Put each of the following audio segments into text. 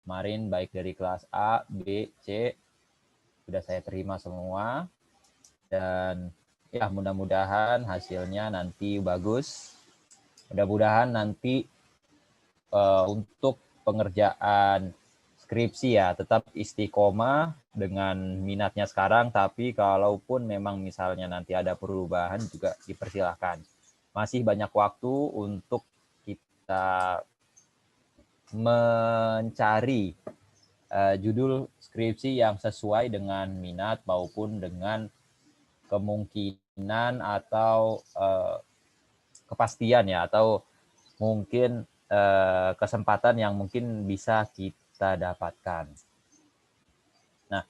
kemarin baik dari kelas A, B, C sudah saya terima semua, dan ya mudah-mudahan hasilnya nanti bagus. Mudah-mudahan nanti untuk pengerjaan skripsi ya tetap istiqomah dengan minatnya sekarang, tapi kalaupun memang misalnya nanti ada perubahan juga dipersilahkan. Masih banyak waktu untuk kita mencari judul skripsi yang sesuai dengan minat maupun dengan kemungkinan atau kepastian ya, atau mungkin kesempatan yang mungkin bisa kita dapatkan. Nah,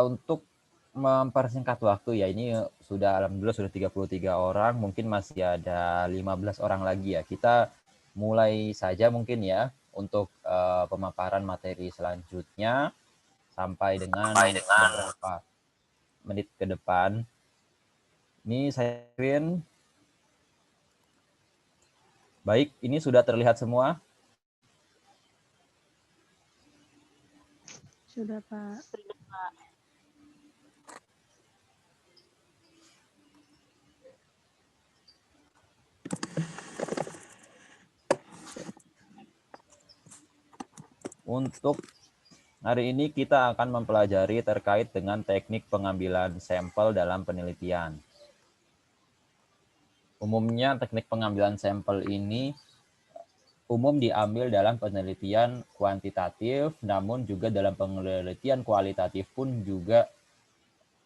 untuk mempersingkat waktu ya, ini sudah alhamdulillah sudah 33 orang, mungkin masih ada 15 orang lagi ya. Kita mulai saja mungkin ya untuk pemaparan materi selanjutnya sampai dengan beberapa menit ke depan. Ini saya screen. Baik, ini sudah terlihat semua? Sudah, Pak. Untuk hari ini kita akan mempelajari terkait dengan teknik pengambilan sampel dalam penelitian. Umumnya teknik pengambilan sampel ini umum diambil dalam penelitian kuantitatif, namun juga dalam penelitian kualitatif pun juga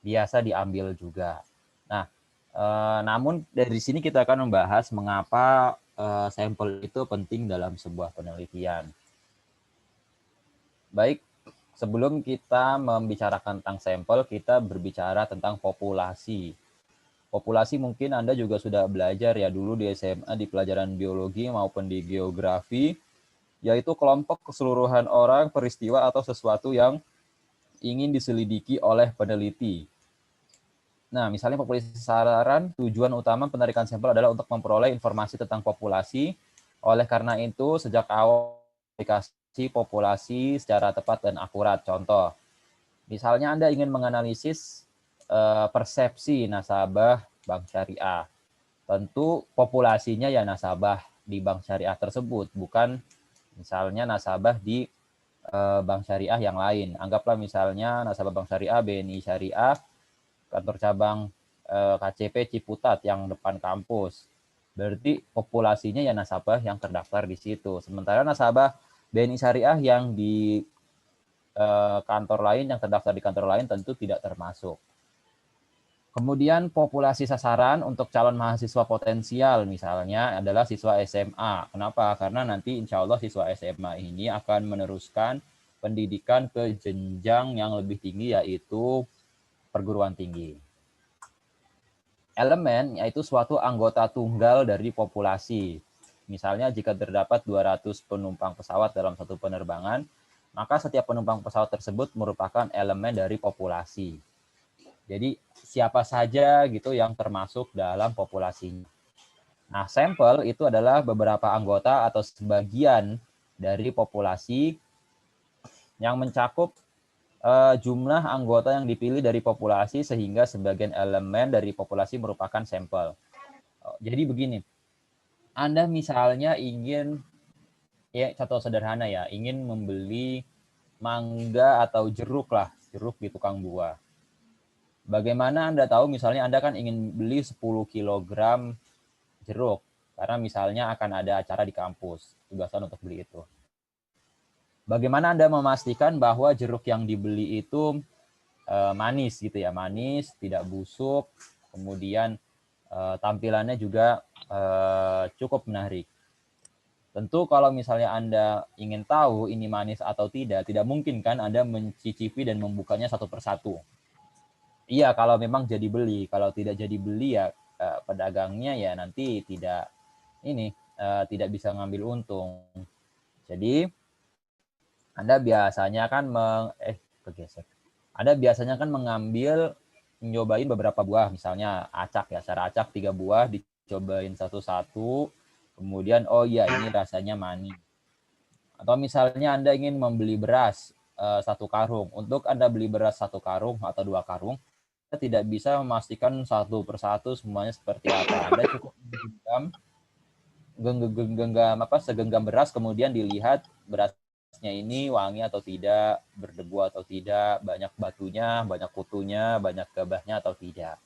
biasa diambil juga. Nah, namun dari sini kita akan membahas mengapa sampel itu penting dalam sebuah penelitian. Baik, sebelum kita membicarakan tentang sampel, kita berbicara tentang populasi. Populasi mungkin Anda juga sudah belajar ya dulu di SMA di pelajaran biologi maupun di geografi, yaitu kelompok keseluruhan orang, peristiwa, atau sesuatu yang ingin diselidiki oleh peneliti. Nah, misalnya populasi sasaran, tujuan utama penarikan sampel adalah untuk memperoleh informasi tentang populasi. Oleh karena itu, sejak awal aplikasi populasi secara tepat dan akurat. Contoh, misalnya Anda ingin menganalisis persepsi nasabah bank syariah. Tentu populasinya ya nasabah di bank syariah tersebut, bukan misalnya nasabah di bank syariah yang lain. Anggaplah misalnya nasabah bank syariah, BNI Syariah, kantor cabang KCP Ciputat yang depan kampus. Berarti populasinya ya nasabah yang terdaftar di situ. Sementara nasabah BNI Syariah yang di kantor lain, yang terdaftar di kantor lain tentu tidak termasuk. Kemudian populasi sasaran untuk calon mahasiswa potensial misalnya adalah siswa SMA. Kenapa? Karena nanti insya Allah siswa SMA ini akan meneruskan pendidikan ke jenjang yang lebih tinggi, yaitu perguruan tinggi. Elemen yaitu suatu anggota tunggal dari populasi. Misalnya jika terdapat 200 penumpang pesawat dalam satu penerbangan, maka setiap penumpang pesawat tersebut merupakan elemen dari populasi. Jadi siapa saja gitu yang termasuk dalam populasinya. Nah, sampel itu adalah beberapa anggota atau sebagian dari populasi yang mencakup jumlah anggota yang dipilih dari populasi sehingga sebagian elemen dari populasi merupakan sampel. Jadi begini, Anda misalnya ingin, ya contoh sederhana ya, ingin membeli mangga atau jeruk lah, jeruk di tukang buah. Bagaimana Anda tahu misalnya Anda kan ingin beli 10 kg jeruk, karena misalnya akan ada acara di kampus, tugasan untuk beli itu. Bagaimana Anda memastikan bahwa jeruk yang dibeli itu manis gitu ya, manis, tidak busuk, kemudian tampilannya juga cukup menarik. Tentu kalau misalnya Anda ingin tahu ini manis atau tidak mungkin kan Anda mencicipi dan membukanya satu persatu. Iya, kalau memang jadi beli. Kalau tidak jadi beli ya pedagangnya ya nanti tidak tidak bisa ngambil untung. Jadi Anda biasanya kan Anda biasanya kan nyobain beberapa buah, misalnya acak ya, secara acak 3 buah dicobain satu-satu, kemudian oh iya ini rasanya manis. Atau misalnya Anda ingin membeli beras 1 karung. Untuk Anda beli beras 1 karung atau 2 karung, Anda tidak bisa memastikan satu persatu semuanya seperti apa. Anda cukup segenggam beras, kemudian dilihat berasnya ini wangi atau tidak, berdebu atau tidak, banyak batunya, banyak kutunya, banyak gabahnya atau tidak.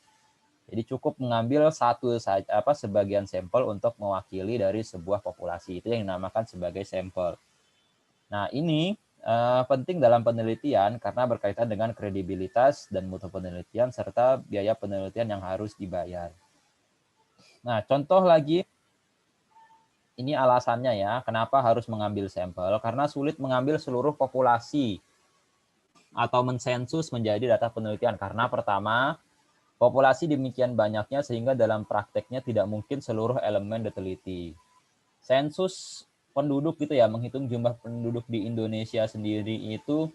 Jadi cukup mengambil sebagian sampel untuk mewakili dari sebuah populasi. Itu yang dinamakan sebagai sampel. Nah, ini penting dalam penelitian karena berkaitan dengan kredibilitas dan mutu penelitian serta biaya penelitian yang harus dibayar. Nah, contoh lagi, ini alasannya ya, kenapa harus mengambil sampel, karena sulit mengambil seluruh populasi atau mensensus menjadi data penelitian. Karena pertama, populasi demikian banyaknya sehingga dalam prakteknya tidak mungkin seluruh elemen diteliti. Sensus penduduk gitu ya, menghitung jumlah penduduk di Indonesia sendiri itu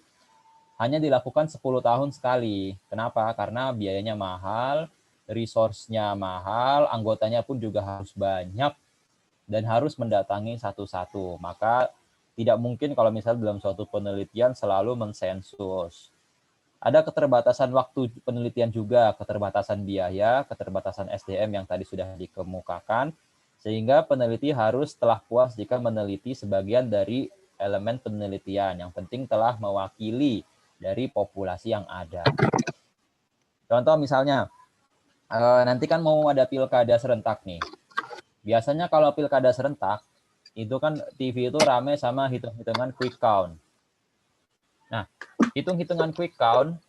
hanya dilakukan 10 tahun sekali. Kenapa? Karena biayanya mahal, resource-nya mahal, anggotanya pun juga harus banyak, dan harus mendatangi satu-satu. Maka tidak mungkin kalau misalnya dalam suatu penelitian selalu mensensus. Ada keterbatasan waktu penelitian juga, keterbatasan biaya, keterbatasan SDM yang tadi sudah dikemukakan, sehingga peneliti harus telah puas jika meneliti sebagian dari elemen penelitian. Yang penting telah mewakili dari populasi yang ada. Contoh misalnya, nanti kan mau ada pilkada serentak nih. Biasanya kalau pilkada serentak, itu kan TV itu rame sama hitung-hitungan quick count. Nah, hitung-hitungan quick count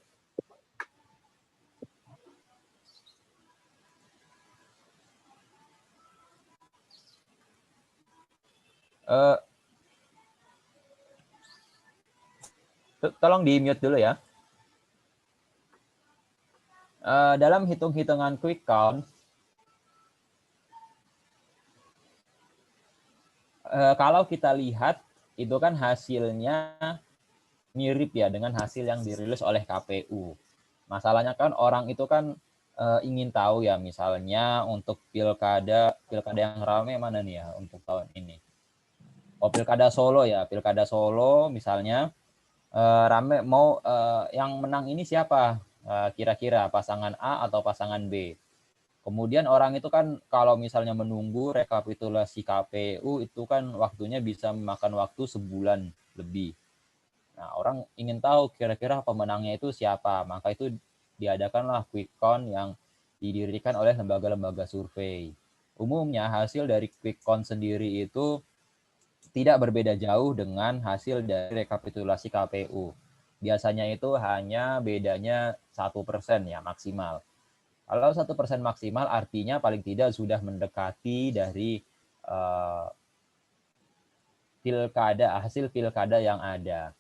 tolong di mute dulu ya. Dalam hitung-hitungan quick count, kalau kita lihat itu kan hasilnya mirip ya dengan hasil yang dirilis oleh KPU. Masalahnya kan orang itu kan ingin tahu ya, misalnya untuk pilkada yang ramai mana nih ya untuk tahun ini. Oh, pilkada Solo ya, pilkada Solo misalnya rame mau yang menang ini siapa? Kira-kira pasangan A atau pasangan B. Kemudian orang itu kan kalau misalnya menunggu rekapitulasi KPU itu kan waktunya bisa memakan waktu sebulan lebih. Nah, orang ingin tahu kira-kira pemenangnya itu siapa. Maka itu diadakanlah quick count yang didirikan oleh lembaga-lembaga survei. Umumnya hasil dari quick count sendiri itu tidak berbeda jauh dengan hasil dari rekapitulasi KPU. Biasanya itu hanya bedanya 1% ya maksimal. Kalau 1% maksimal artinya paling tidak sudah mendekati dari hasil pilkada yang ada.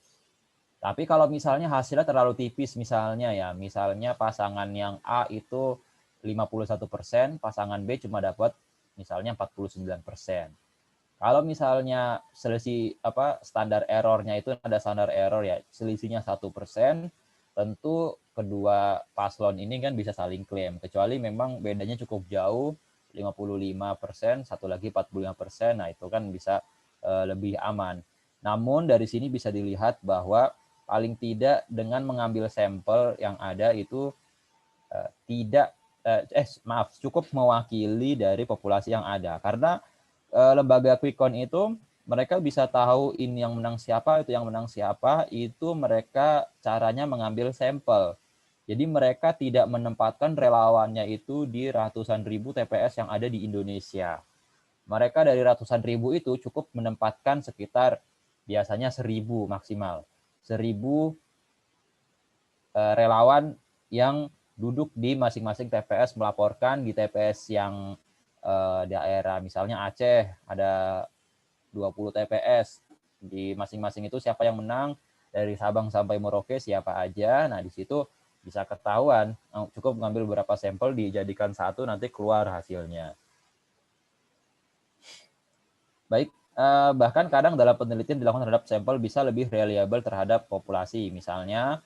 Tapi kalau misalnya hasilnya terlalu tipis misalnya ya, misalnya pasangan yang A itu 51%, pasangan B cuma dapat misalnya 49%. Kalau misalnya selisih standar errornya itu ada standar error ya, selisihnya 1%, tentu kedua paslon ini kan bisa saling klaim, kecuali memang bedanya cukup jauh, 55%, satu lagi 45%, nah itu kan bisa lebih aman. Namun dari sini bisa dilihat bahwa paling tidak dengan mengambil sampel yang ada itu cukup mewakili dari populasi yang ada. Karena lembaga quick count itu mereka bisa tahu ini yang menang siapa, itu yang menang siapa, itu mereka caranya mengambil sampel. Jadi mereka tidak menempatkan relawannya itu di ratusan ribu TPS yang ada di Indonesia. Mereka dari ratusan ribu itu cukup menempatkan sekitar biasanya 1.000 maksimal. 1.000 relawan yang duduk di masing-masing TPS melaporkan di TPS yang daerah misalnya Aceh ada 20 TPS, di masing-masing itu siapa yang menang dari Sabang sampai Merauke siapa aja. Nah, di situ bisa ketahuan, cukup mengambil beberapa sampel dijadikan satu nanti keluar hasilnya. Baik, bahkan kadang dalam penelitian dilakukan terhadap sampel bisa lebih reliable terhadap populasi. Misalnya,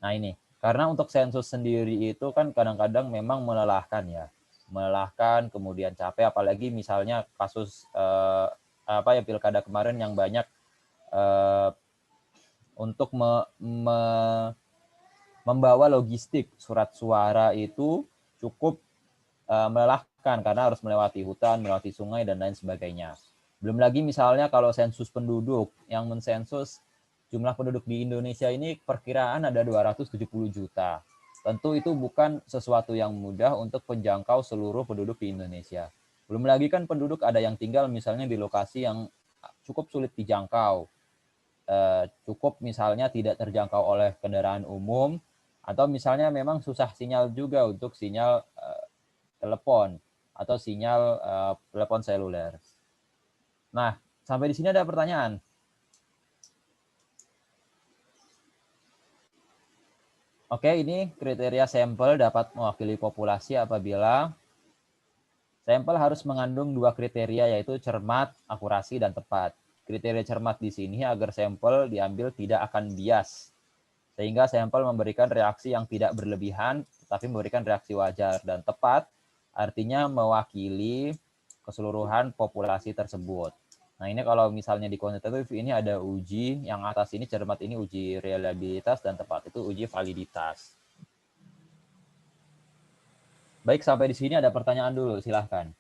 nah ini, karena untuk sensus sendiri itu kan kadang-kadang memang melelahkan ya. Melelahkan, kemudian capek, apalagi misalnya kasus pilkada kemarin yang banyak untuk membawa logistik surat suara itu cukup melelahkan karena harus melewati hutan, melewati sungai, dan lain sebagainya. Belum lagi misalnya kalau sensus penduduk yang mensensus jumlah penduduk di Indonesia ini perkiraan ada 270 juta. Tentu itu bukan sesuatu yang mudah untuk menjangkau seluruh penduduk di Indonesia. Belum lagi kan penduduk ada yang tinggal misalnya di lokasi yang cukup sulit dijangkau. Cukup misalnya tidak terjangkau oleh kendaraan umum, atau misalnya memang susah sinyal juga untuk sinyal telepon atau sinyal telepon seluler. Nah, sampai di sini ada pertanyaan. Oke, ini kriteria sampel dapat mewakili populasi apabila sampel harus mengandung dua kriteria, yaitu cermat, akurasi, dan tepat. Kriteria cermat di sini agar sampel diambil tidak akan bias, sehingga sampel memberikan reaksi yang tidak berlebihan, tetapi memberikan reaksi wajar. Dan tepat artinya mewakili keseluruhan populasi tersebut. Nah, ini kalau misalnya di kuantitatif ini ada uji, yang atas ini cermat ini uji reliabilitas, dan tepat itu uji validitas. Baik, sampai di sini ada pertanyaan dulu, silahkan.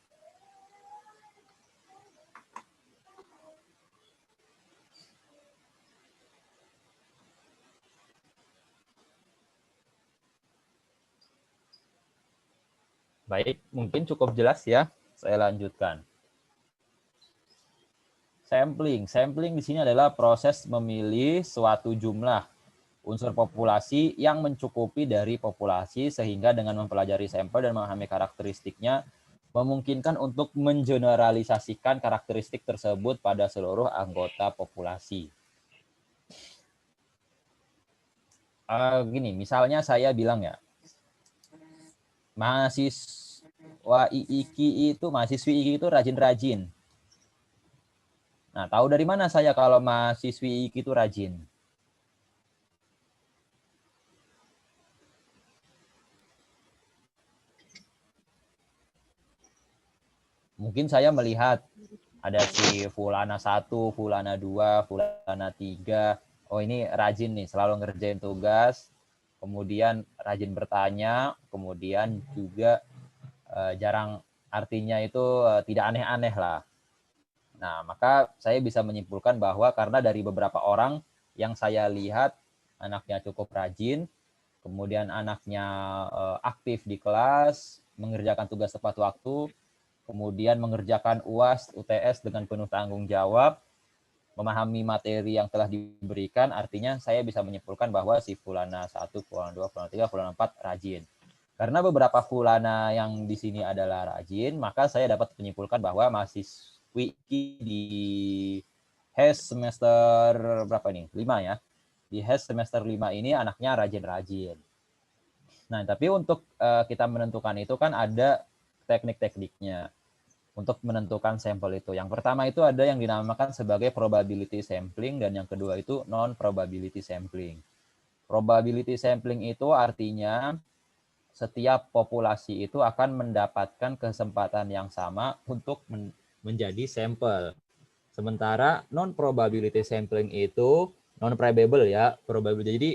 Baik, mungkin cukup jelas ya. Saya lanjutkan. Sampling. Sampling di sini adalah proses memilih suatu jumlah unsur populasi yang mencukupi dari populasi, sehingga dengan mempelajari sampel dan memahami karakteristiknya memungkinkan untuk mengeneralisasikan karakteristik tersebut pada seluruh anggota populasi. Gini, misalnya saya bilang ya, mahasiswi IKI itu rajin-rajin. Nah, tahu dari mana saya kalau mahasiswi IKI itu rajin? Mungkin saya melihat ada si Fulana 1, Fulana 2, Fulana 3. Oh, ini rajin nih, selalu ngerjain tugas, kemudian rajin bertanya, kemudian juga jarang, artinya itu tidak aneh-aneh lah. Nah, maka saya bisa menyimpulkan bahwa karena dari beberapa orang yang saya lihat anaknya cukup rajin, kemudian anaknya aktif di kelas, mengerjakan tugas tepat waktu, kemudian mengerjakan UAS, UTS dengan penuh tanggung jawab, memahami materi yang telah diberikan, artinya saya bisa menyimpulkan bahwa si Fulana 1, Fulana 2, Fulana 3, Fulana 4 rajin. Karena beberapa Fulana yang di sini adalah rajin, maka saya dapat menyimpulkan bahwa mahasiswi di HES semester berapa nih? 5 ya. Di HES semester 5 ini anaknya rajin-rajin. Nah, tapi untuk kita menentukan itu kan ada teknik-tekniknya untuk menentukan sampel itu. Yang pertama itu ada yang dinamakan sebagai probability sampling, dan yang kedua itu non-probability sampling. Probability sampling itu artinya setiap populasi itu akan mendapatkan kesempatan yang sama untuk menjadi sampel. Sementara non-probability sampling itu non-probable ya, probability. Jadi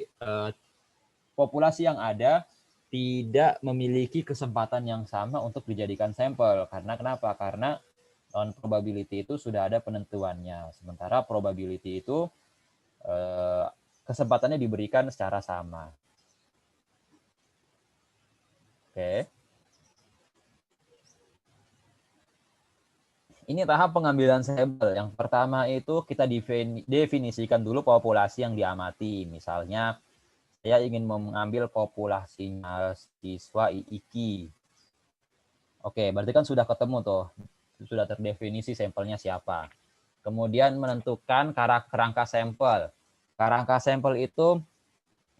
populasi yang ada tidak memiliki kesempatan yang sama untuk dijadikan sampel. Karena kenapa? Karena non-probability itu sudah ada penentuannya. Sementara probability itu kesempatannya diberikan secara sama. Oke. Ini tahap pengambilan sampel. Yang pertama itu kita definisikan dulu populasi yang diamati. Misalnya, saya ingin mengambil populasi mahasiswa IIKI. Oke, berarti kan sudah ketemu tuh. Sudah terdefinisi sampelnya siapa. Kemudian menentukan kerangka sampel. Kerangka sampel itu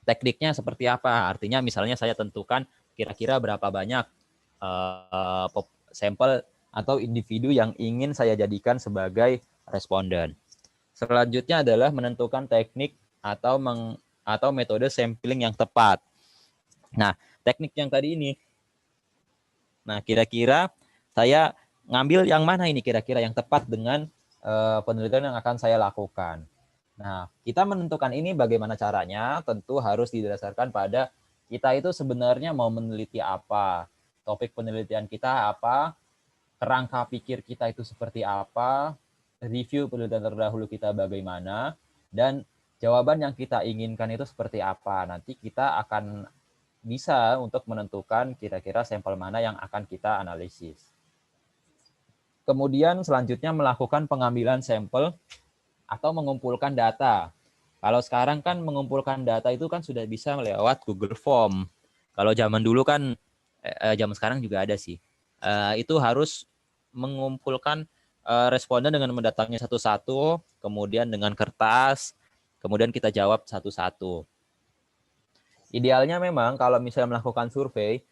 tekniknya seperti apa? Artinya misalnya saya tentukan kira-kira berapa banyak sampel atau individu yang ingin saya jadikan sebagai responden. Selanjutnya adalah menentukan teknik atau metode sampling yang tepat. Nah, teknik yang tadi ini, nah kira-kira saya ngambil yang mana ini kira-kira yang tepat dengan penelitian yang akan saya lakukan. Nah, kita menentukan ini bagaimana caranya, tentu harus didasarkan pada kita itu sebenarnya mau meneliti apa, topik penelitian kita apa, kerangka pikir kita itu seperti apa, review penelitian terdahulu kita bagaimana, dan jawaban yang kita inginkan itu seperti apa. Nanti kita akan bisa untuk menentukan kira-kira sampel mana yang akan kita analisis. Kemudian selanjutnya melakukan pengambilan sampel atau mengumpulkan data. Kalau sekarang kan mengumpulkan data itu kan sudah bisa lewat Google Form. Kalau zaman dulu kan, zaman sekarang juga ada sih. Itu harus mengumpulkan responden dengan mendatangi satu-satu, kemudian dengan kertas, kemudian kita jawab satu-satu. Idealnya memang kalau misalnya melakukan survei,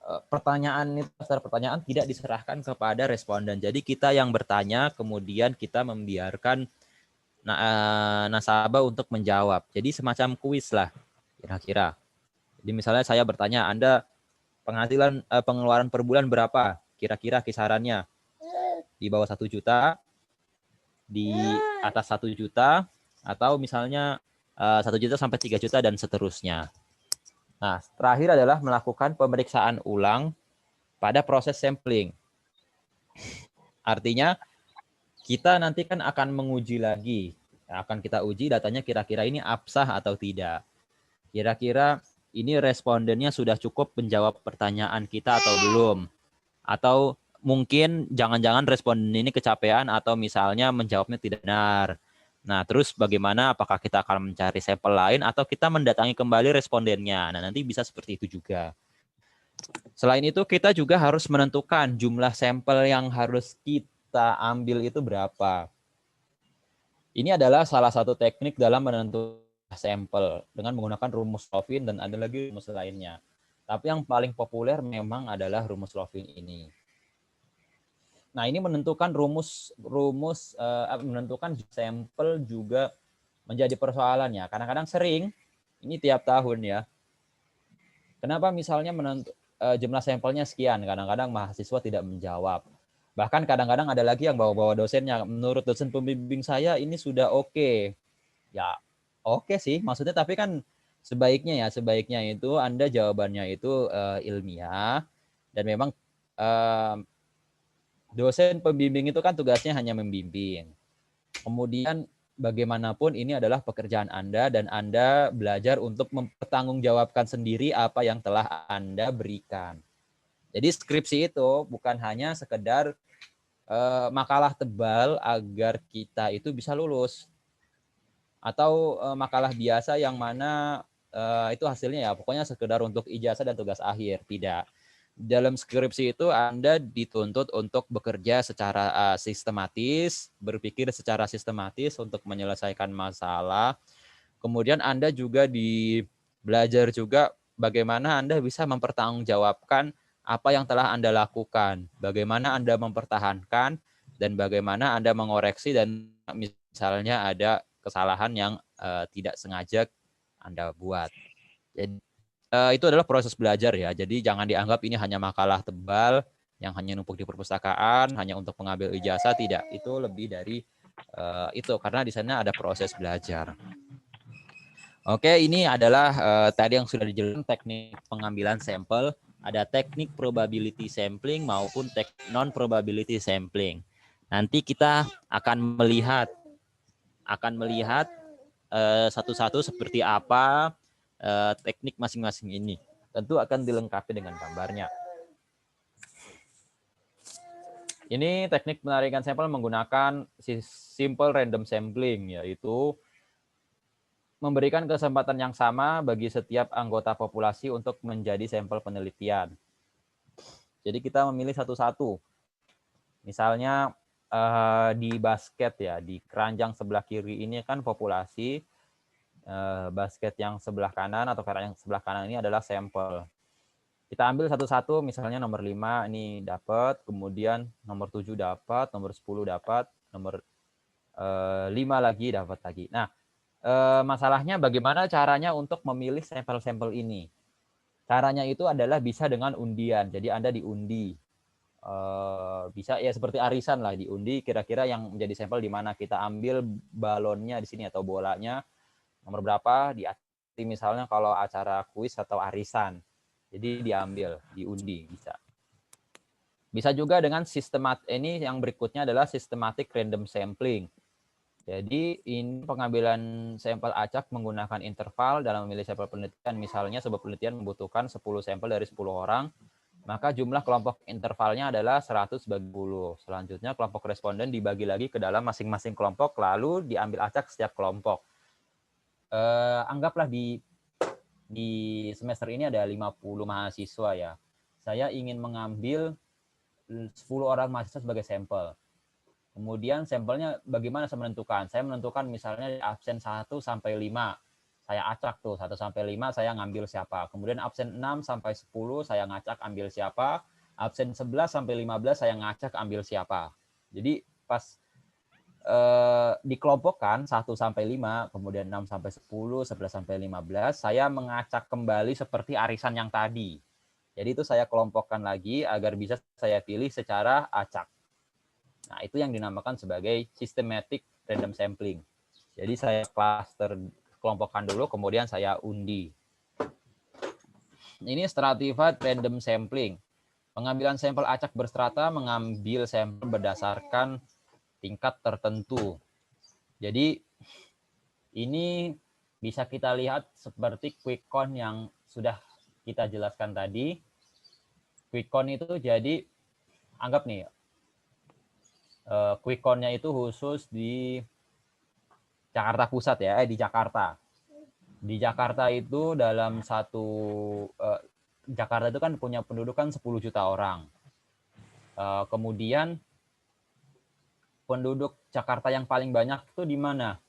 daftar pertanyaan tidak diserahkan kepada responden. Jadi kita yang bertanya, kemudian kita membiarkan nasabah untuk menjawab. Jadi semacam kuis lah kira-kira. Jadi misalnya saya bertanya, Anda pengeluaran per bulan berapa? Kira-kira kisarannya di bawah 1 juta, di atas 1 juta, atau misalnya 1 juta sampai 3 juta dan seterusnya. Nah, terakhir adalah melakukan pemeriksaan ulang pada proses sampling. Artinya kita nanti kan akan menguji lagi. Akan kita uji datanya kira-kira ini absah atau tidak. Kira-kira ini respondennya sudah cukup menjawab pertanyaan kita atau belum. Atau mungkin jangan-jangan responden ini kecapean atau misalnya menjawabnya tidak benar. Nah, terus bagaimana? Apakah kita akan mencari sampel lain atau kita mendatangi kembali respondennya? Nah, nanti bisa seperti itu juga. Selain itu, kita juga harus menentukan jumlah sampel yang harus kita ambil itu berapa. Ini adalah salah satu teknik dalam menentukan sampel dengan menggunakan rumus Lovin dan ada lagi rumus lainnya. Tapi yang paling populer memang adalah rumus Lovin ini. Nah, ini menentukan menentukan sampel juga menjadi persoalan ya. Kadang-kadang sering, ini tiap tahun ya. Kenapa misalnya jumlah sampelnya sekian, kadang-kadang mahasiswa tidak menjawab. Bahkan kadang-kadang ada lagi yang bawa-bawa dosennya, menurut dosen pembimbing saya ini sudah oke. Ya, oke sih, maksudnya tapi kan sebaiknya itu Anda jawabannya itu ilmiah dan memang dosen pembimbing itu kan tugasnya hanya membimbing. Kemudian bagaimanapun ini adalah pekerjaan Anda dan Anda belajar untuk mempertanggungjawabkan sendiri apa yang telah Anda berikan. Jadi skripsi itu bukan hanya sekedar makalah tebal agar kita itu bisa lulus. Atau makalah biasa yang mana itu hasilnya ya pokoknya sekedar untuk ijazah dan tugas akhir. Tidak. Dalam skripsi itu Anda dituntut untuk bekerja secara sistematis, berpikir secara sistematis untuk menyelesaikan masalah. Kemudian Anda juga belajar juga bagaimana Anda bisa mempertanggungjawabkan apa yang telah Anda lakukan, bagaimana Anda mempertahankan, dan bagaimana Anda mengoreksi dan misalnya ada kesalahan yang tidak sengaja Anda buat. Jadi itu adalah proses belajar ya. Jadi jangan dianggap ini hanya makalah tebal yang hanya numpuk di perpustakaan, hanya untuk mengambil ijazah, tidak. Itu lebih dari itu karena di sana ada proses belajar. Oke, ini adalah tadi yang sudah dijelaskan teknik pengambilan sampel. Ada teknik probability sampling maupun non probability sampling. Nanti kita akan melihat satu-satu seperti apa teknik masing-masing ini. Tentu akan dilengkapi dengan gambarnya. Ini teknik penarikan sampel menggunakan simple random sampling, yaitu memberikan kesempatan yang sama bagi setiap anggota populasi untuk menjadi sampel penelitian. Jadi kita memilih satu-satu. Misalnya di basket ya, di keranjang sebelah kiri ini kan populasi, basket yang sebelah kanan atau keranjang sebelah kanan ini adalah sampel. Kita ambil satu-satu, misalnya nomor 5 ini dapat, kemudian nomor 7 dapat, nomor 10 dapat, nomor 5 lagi dapat lagi. Nah, masalahnya bagaimana caranya untuk memilih sampel-sampel ini? Caranya itu adalah bisa dengan undian. Jadi Anda diundi. Bisa ya seperti arisan lah, diundi kira-kira yang menjadi sampel di mana, kita ambil balonnya di sini atau bolanya nomor berapa, misalnya kalau acara kuis atau arisan. Jadi diambil, diundi bisa. Bisa juga dengan ini yang berikutnya adalah systematic random sampling. Jadi ini pengambilan sampel acak menggunakan interval dalam memilih sampel penelitian. Misalnya sebuah penelitian membutuhkan 10 sampel dari 10 orang, maka jumlah kelompok intervalnya adalah 100 bagi 10. Selanjutnya kelompok responden dibagi lagi ke dalam masing-masing kelompok, lalu diambil acak setiap kelompok. Anggaplah di semester ini ada 50 mahasiswa ya. Saya ingin mengambil 10 orang mahasiswa sebagai sampel. Kemudian sampelnya bagaimana saya menentukan? Saya menentukan misalnya absen 1 sampai 5. Saya acak tuh 1 sampai 5 saya ngambil siapa. Kemudian absen 6 sampai 10 saya ngacak ambil siapa. Absen 11 sampai 15 saya ngacak ambil siapa. Jadi pas dikelompokkan 1 sampai 5, kemudian 6 sampai 10, 11 sampai 15, saya mengacak kembali seperti arisan yang tadi. Jadi itu saya kelompokkan lagi agar bisa saya pilih secara acak. Nah, itu yang dinamakan sebagai systematic random sampling. Jadi saya cluster kelompokkan dulu, kemudian saya undi. Ini stratified random sampling. Pengambilan sampel acak berstrata mengambil sampel berdasarkan tingkat tertentu. Jadi ini bisa kita lihat seperti quick count yang sudah kita jelaskan tadi. Quick count itu jadi, anggap nih, quick count-nya itu khusus di Jakarta Pusat ya, di Jakarta. Di Jakarta itu dalam Jakarta itu kan punya penduduk kan 10 juta orang. Kemudian penduduk Jakarta yang paling banyak itu di mana?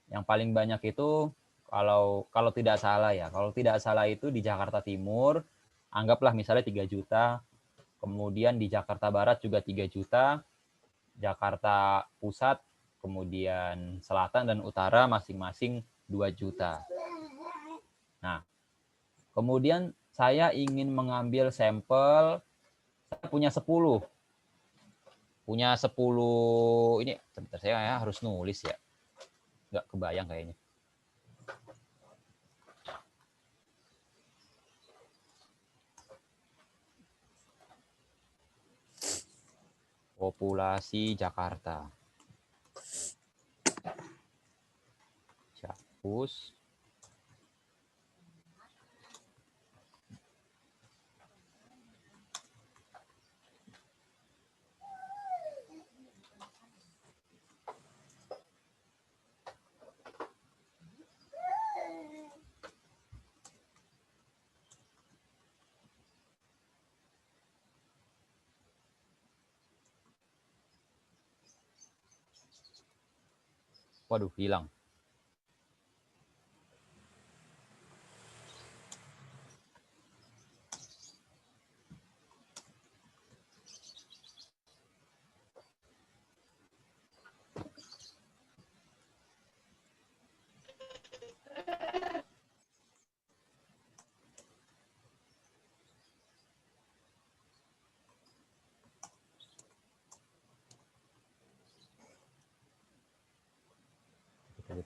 Yang paling banyak itu kalau tidak salah ya, kalau tidak salah itu di Jakarta Timur, anggaplah misalnya 3 juta, kemudian di Jakarta Barat juga 3 juta, Jakarta Pusat, kemudian Selatan dan Utara masing-masing 2 juta. Nah, kemudian saya ingin mengambil sampel, saya punya 10. Punya 10, ini sebentar saya harus nulis ya. Nggak kebayang kayaknya. Populasi Jakarta. Jakpus. Waduh, hilang.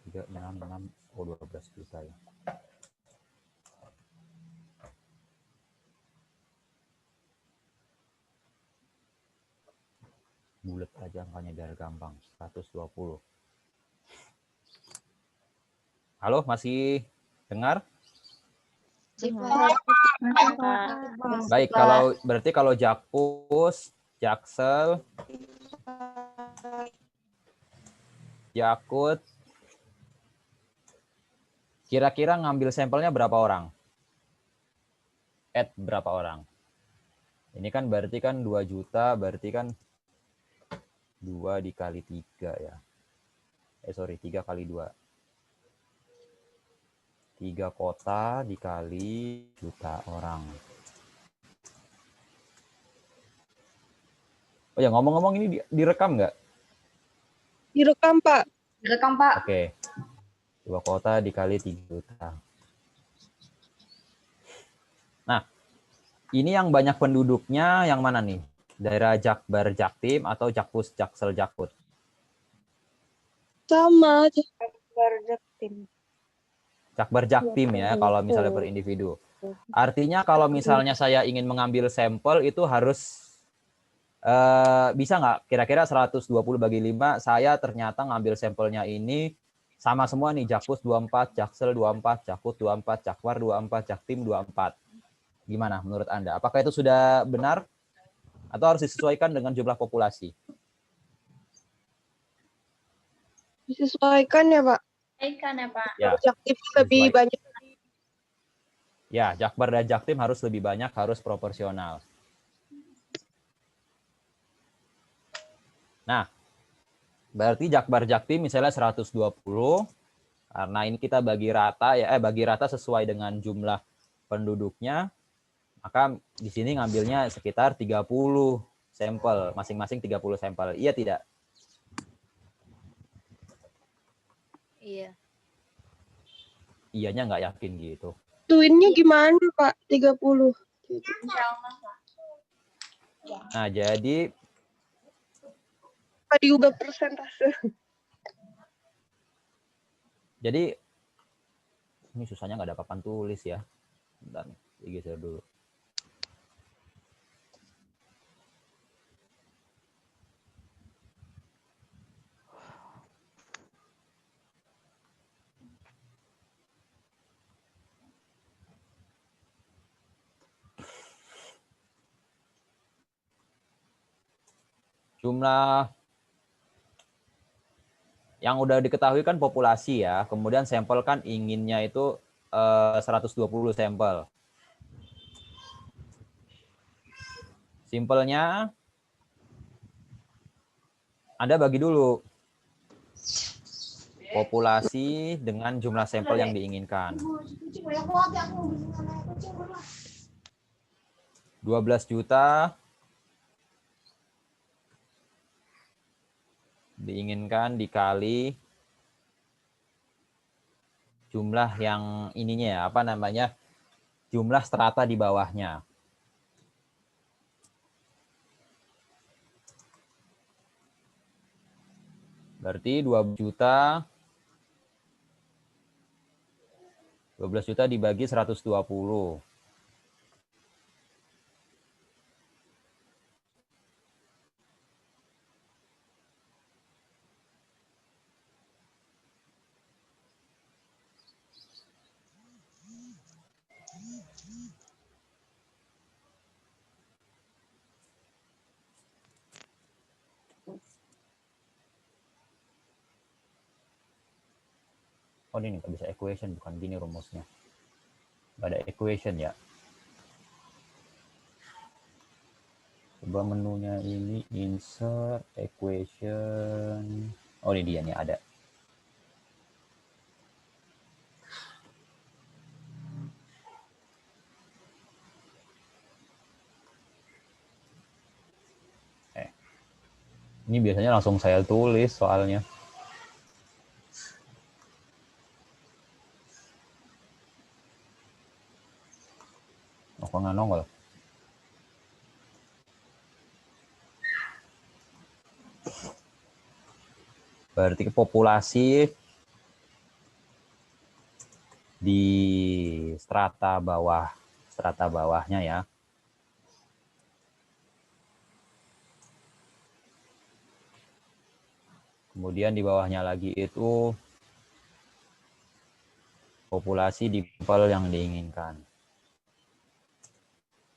Tiga, 6, 12 juta ya. Bulat aja angkanya biar gampang. 120. Halo, masih dengar? Baik, berarti kalau Jakpus, Jaksel, Jakut, kira-kira ngambil sampelnya berapa orang? Berapa orang? Ini kan berarti kan 2 juta, berarti kan 2 dikali 3 ya. 3 kali 2. 3 kota dikali juta orang. Oh ya, ngomong-ngomong ini direkam nggak? Direkam, Pak. Direkam, Pak. Oke. 2 kota dikali 3 juta. Nah, ini yang banyak penduduknya yang mana nih? Daerah Jakbar Jaktim atau Jakpus Jaksel Jakput? Sama Jakbar Jaktim. Jakbar Jaktim ya kalau misalnya per individu. Artinya kalau misalnya saya ingin mengambil sampel itu harus bisa nggak kira-kira 120 bagi 5 saya ternyata ngambil sampelnya ini sama semua nih, Jakpus 24, Jaksel 24, Jakput 24, Jakbar 24, Jaktim 24. Gimana menurut Anda? Apakah itu sudah benar atau harus disesuaikan dengan jumlah populasi? Disesuaikan ya, Pak. Ikan ya Pak. Ya, Jaktim lebih sesuai. banyak. Ya, Jakbar dan Jaktim harus lebih banyak, harus proporsional. Nah, berarti Jakbar Jaktim misalnya 120, karena ini kita bagi rata ya, bagi rata sesuai dengan jumlah penduduknya, maka di sini ngambilnya sekitar 30 sampel, masing-masing 30 sampel. Iya tidak? Iya. Iyanya nggak yakin gitu. Twinnya gimana, Pak? 30. Nah, jadi Apa diubah persentase? Jadi ini susahnya nggak ada papan tulis ya. Bentar, digeser dulu. Jumlah yang udah diketahui kan populasi ya, kemudian sampel kan inginnya itu 120 sampel. Simpelnya Anda bagi dulu populasi dengan jumlah sampel yang diinginkan. 12 juta diinginkan dikali jumlah yang ininya ya, apa namanya, jumlah strata di bawahnya. Berarti 12 juta dibagi 120. Oh, ini nggak bisa equation, bukan gini rumusnya. Nggak ada equation ya. Coba menunya ini, insert, equation. Oh, ini dia nih, ada. Ini biasanya langsung saya tulis soalnya. Oh, kok nggak nongol? Berarti populasi di strata bawahnya ya. Kemudian di bawahnya lagi itu populasi di sampel yang diinginkan.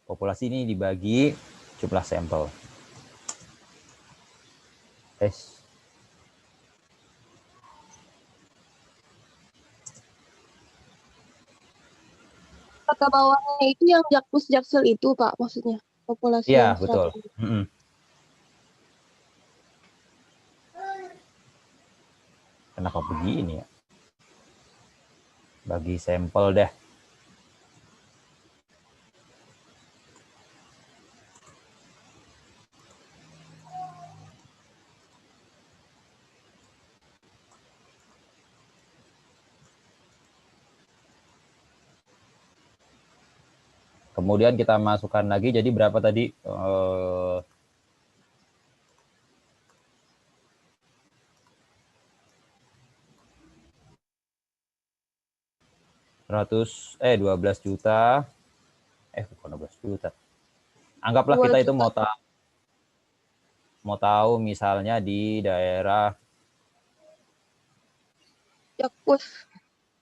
Populasi ini dibagi jumlah sampel. Kata bawahnya itu yang Jakpus Jaksel itu, Pak, maksudnya. Populasi Iya, yang betul. 100. Kenapa begini ya? Bagi sampel deh. Kemudian kita masukkan lagi, jadi berapa tadi? 12 juta. Bukan 12 juta. Anggaplah 2 kita itu juta. mau tahu misalnya di daerah Jakpus.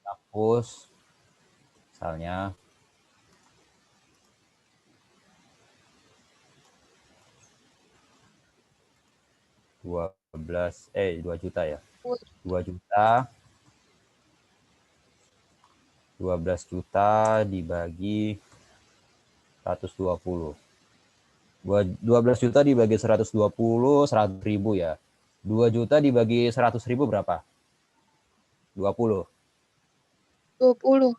Jakpus, misalnya 2 juta ya. 2 juta 12 juta dibagi 120. 12 juta dibagi 120, 100 ribu ya. 2 juta dibagi 100 ribu berapa? 20. 20.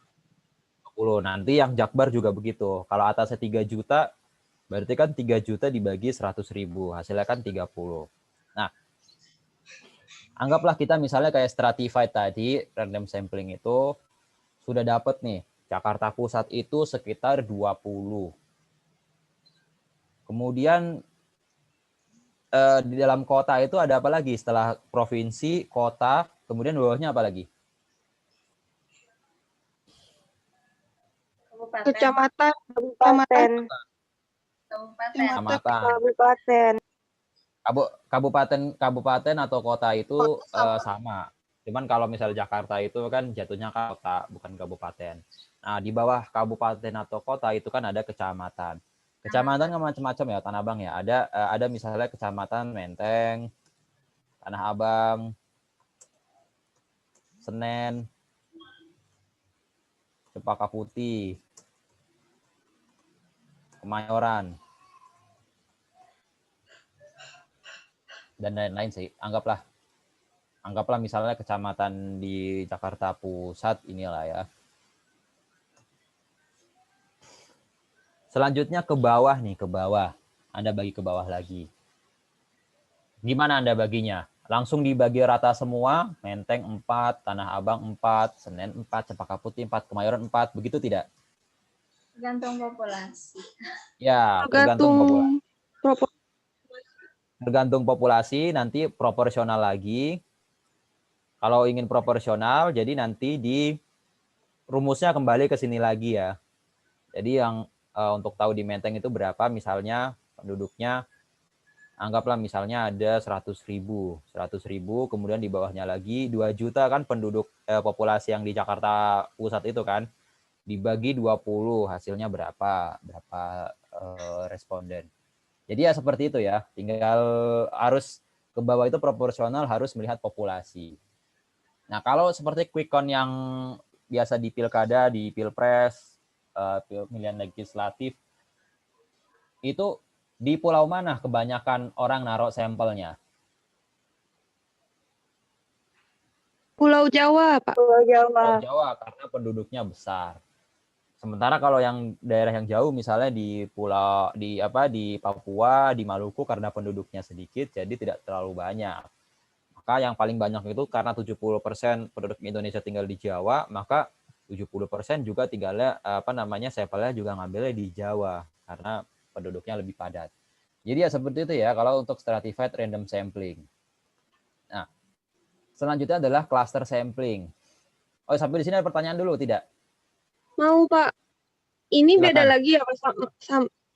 20. Nanti yang Jakbar juga begitu. Kalau atasnya 3 juta, berarti kan 3 juta dibagi 100 ribu. Hasilnya kan 30. Nah, anggaplah kita misalnya kayak stratified tadi, random sampling itu sudah dapat nih. Jakarta Pusat itu sekitar 20. Kemudian di dalam kota itu ada apa lagi? Setelah provinsi, kota, kemudian bawahnya apa lagi? Kabupaten. Kecamatan. Kabupaten. Kecamatan. Kabupaten atau kota itu sama. Cuman kalau misalnya Jakarta itu kan jatuhnya kota, bukan kabupaten. Nah, di bawah kabupaten atau kota itu kan ada kecamatan. Kecamatan kan macam-macam ya, Tanah Abang ya. Ada misalnya Kecamatan Menteng, Tanah Abang, Senen, Cempaka Putih, Kemayoran, dan lain-lain sih. Anggaplah misalnya kecamatan di Jakarta Pusat inilah ya. Selanjutnya ke bawah nih, ke bawah. Anda bagi ke bawah lagi. Gimana Anda baginya? Langsung dibagi rata semua, Menteng 4, Tanah Abang 4, Senen 4, Cempaka Putih 4, Kemayoran 4, begitu tidak? Tergantung populasi. Ya, tergantung populasi, nanti proporsional lagi. Kalau ingin proporsional, jadi nanti di rumusnya kembali ke sini lagi ya. Jadi yang untuk tahu di Menteng itu berapa, misalnya penduduknya, anggaplah misalnya ada 100 ribu, kemudian di bawahnya lagi 2 juta kan penduduk populasi yang di Jakarta Pusat itu kan, dibagi 20, hasilnya berapa responden. Jadi ya seperti itu ya, tinggal harus ke bawah itu proporsional, harus melihat populasi. Nah, kalau seperti quick count yang biasa di pilkada, di pilpres, pemilihan legislatif, itu di pulau mana kebanyakan orang naruh sampelnya? Pulau Jawa, Pak. Pulau Jawa. Pulau Jawa, karena penduduknya besar. Sementara kalau yang daerah yang jauh, misalnya di Papua, di Maluku, karena penduduknya sedikit, jadi tidak terlalu banyak. Maka yang paling banyak itu karena 70% penduduk Indonesia tinggal di Jawa, maka 70% juga tinggalnya sampelnya juga ngambilnya di Jawa karena penduduknya lebih padat. Jadi ya seperti itu ya kalau untuk stratified random sampling. Nah, selanjutnya adalah cluster sampling. Oh, sampai di sini ada pertanyaan dulu tidak? Mau, Pak. Ini Silakan. beda lagi ya, Pak?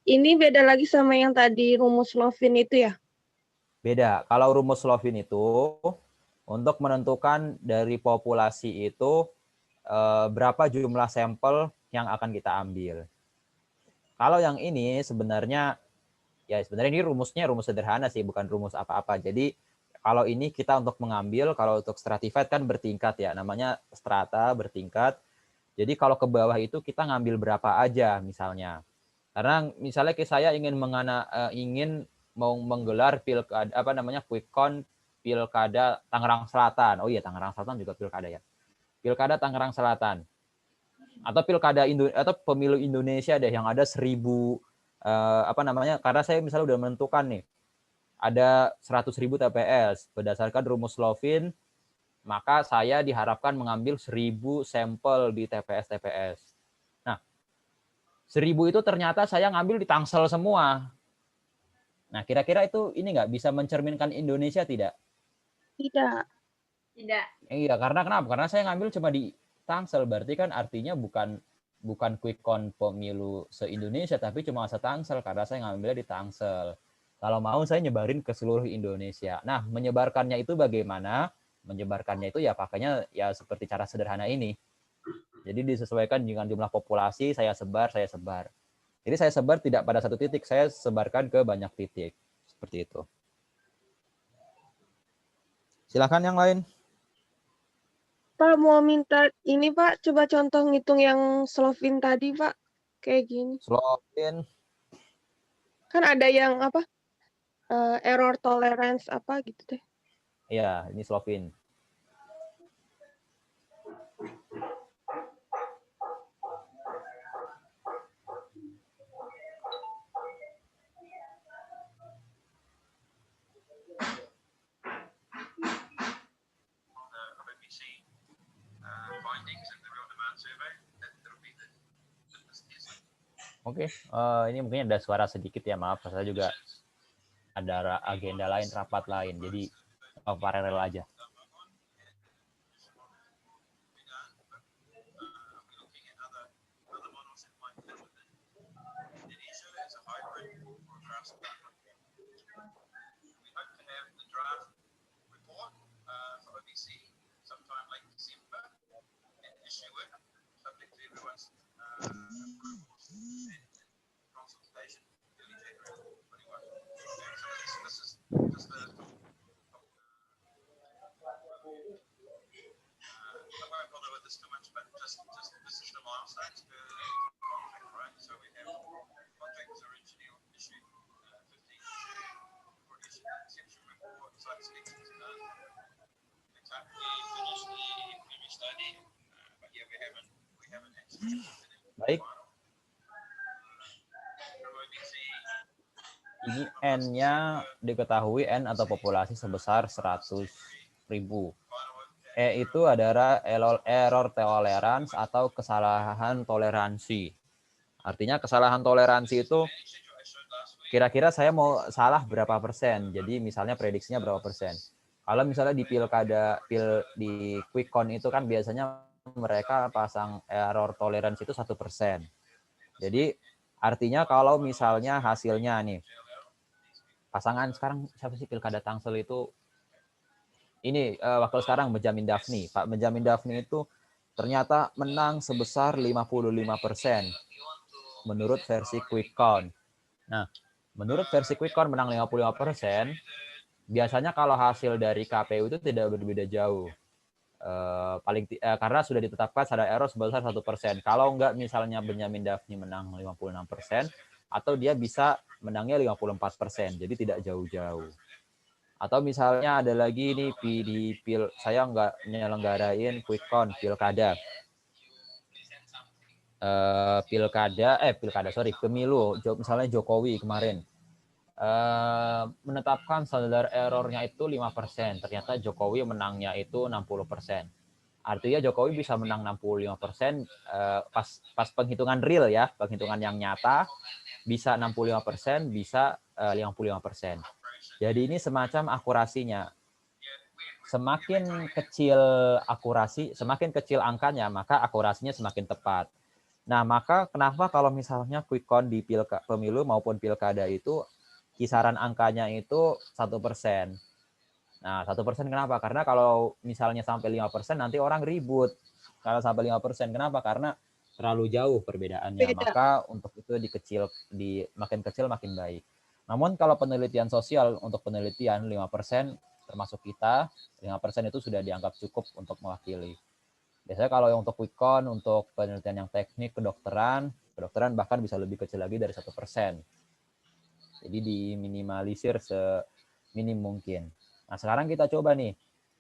Ini beda lagi sama yang tadi rumus Lovin itu ya? Beda. Kalau rumus Lovin itu untuk menentukan dari populasi itu berapa jumlah sampel yang akan kita ambil. Kalau yang ini sebenarnya ini rumus sederhana sih, bukan rumus apa-apa. Jadi kalau ini kita untuk mengambil, kalau untuk stratified kan bertingkat ya, namanya strata bertingkat. Jadi kalau ke bawah itu kita ngambil berapa aja misalnya. Karena misalnya saya ingin mau menggelar pilkada quick count pilkada Tangerang Selatan. Oh iya, Tangerang Selatan juga pilkada ya. Pilkada Tangerang Selatan. Atau pilkada atau pemilu Indonesia deh yang ada 1000 karena saya misalnya udah menentukan nih ada 100.000 TPS berdasarkan rumus Lovin, maka saya diharapkan mengambil 1000 sampel di TPS. Nah, 1000 itu ternyata saya ngambil di Tangsel semua. Nah, kira-kira itu ini nggak bisa mencerminkan Indonesia tidak? Tidak. Tidak. Iya, karena kenapa? Karena saya ngambil cuma di Tangsel, berarti kan artinya bukan quick count pemilu se-Indonesia, tapi cuma se-Tangsel, karena saya ngambilnya di Tangsel. Kalau mau saya nyebarin ke seluruh Indonesia. Nah, menyebarkannya itu bagaimana? Menyebarkannya itu ya pakainya ya seperti cara sederhana ini. Jadi disesuaikan dengan jumlah populasi, saya sebar. Jadi saya sebar tidak pada satu titik, saya sebarkan ke banyak titik. Seperti itu. Silakan yang lain. Pak, mau minta ini, Pak. Coba contoh ngitung yang Slovin tadi, Pak. Kayak gini. Slovin. Kan ada yang apa? Error tolerance apa gitu deh. Iya, ini Slovin. Oke, ini mungkin ada suara sedikit ya, maaf. Saya juga ada agenda lain, rapat lain. Jadi paralel aja. Baik. Ini N-nya diketahui, N atau populasi sebesar 100.000. E itu adalah error tolerance atau kesalahan toleransi. Artinya kesalahan toleransi itu kira-kira saya mau salah berapa persen. Jadi misalnya prediksinya berapa persen. Kalau misalnya di pilkada, di quick count itu kan biasanya mereka pasang error tolerance itu 1%. Jadi artinya kalau misalnya hasilnya nih, pasangan sekarang siapa sih pilkada Tangsel itu? Ini wakil sekarang Benjamin Daphne. Pak Benjamin Daphne itu ternyata menang sebesar 55% menurut versi quick count. Nah, menurut versi quick count menang 55%, biasanya kalau hasil dari KPU itu tidak berbeda jauh. Karena sudah ditetapkan ada error sebesar 1%. Kalau enggak misalnya Benjamin Daphne menang 56%, atau dia bisa menangnya 54%, jadi tidak jauh-jauh. Atau misalnya ada lagi nih saya nggak nyelenggarain quick count pilkada. Pemilu, misalnya Jokowi kemarin menetapkan standar errornya itu 5%, ternyata Jokowi menangnya itu 60%. Artinya Jokowi bisa menang 65% pas penghitungan real ya, penghitungan yang nyata bisa 65%, bisa 55%. Jadi ini semacam akurasinya. Semakin kecil akurasi, semakin kecil angkanya, maka akurasinya semakin tepat. Nah, maka kenapa kalau misalnya quick count di pemilu maupun pilkada itu kisaran angkanya itu 1%. Nah, 1% kenapa? Karena kalau misalnya sampai 5% nanti orang ribut. Kalau sampai 5%, kenapa? Karena terlalu jauh perbedaannya. Beda. Maka untuk itu makin kecil makin baik. Namun kalau penelitian sosial, untuk penelitian 5% termasuk kita, 5% itu sudah dianggap cukup untuk mewakili. Biasanya kalau yang untuk quick count, untuk penelitian yang teknik, kedokteran bahkan bisa lebih kecil lagi dari 1%. Jadi diminimalisir seminim mungkin. Nah, sekarang kita coba nih.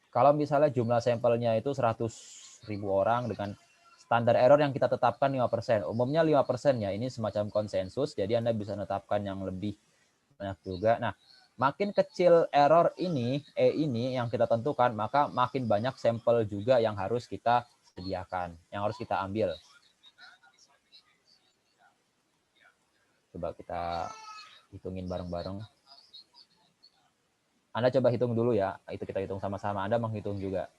Kalau misalnya jumlah sampelnya itu 100.000 orang dengan standar error yang kita tetapkan 5%. Umumnya 5% ya, ini semacam konsensus, jadi Anda bisa menetapkan yang lebih banyak juga. Nah, makin kecil error ini, ini yang kita tentukan, maka makin banyak sampel juga yang harus kita sediakan, yang harus kita ambil. Coba kita hitungin bareng-bareng. Anda coba hitung dulu ya, itu kita hitung sama-sama. Anda menghitung juga.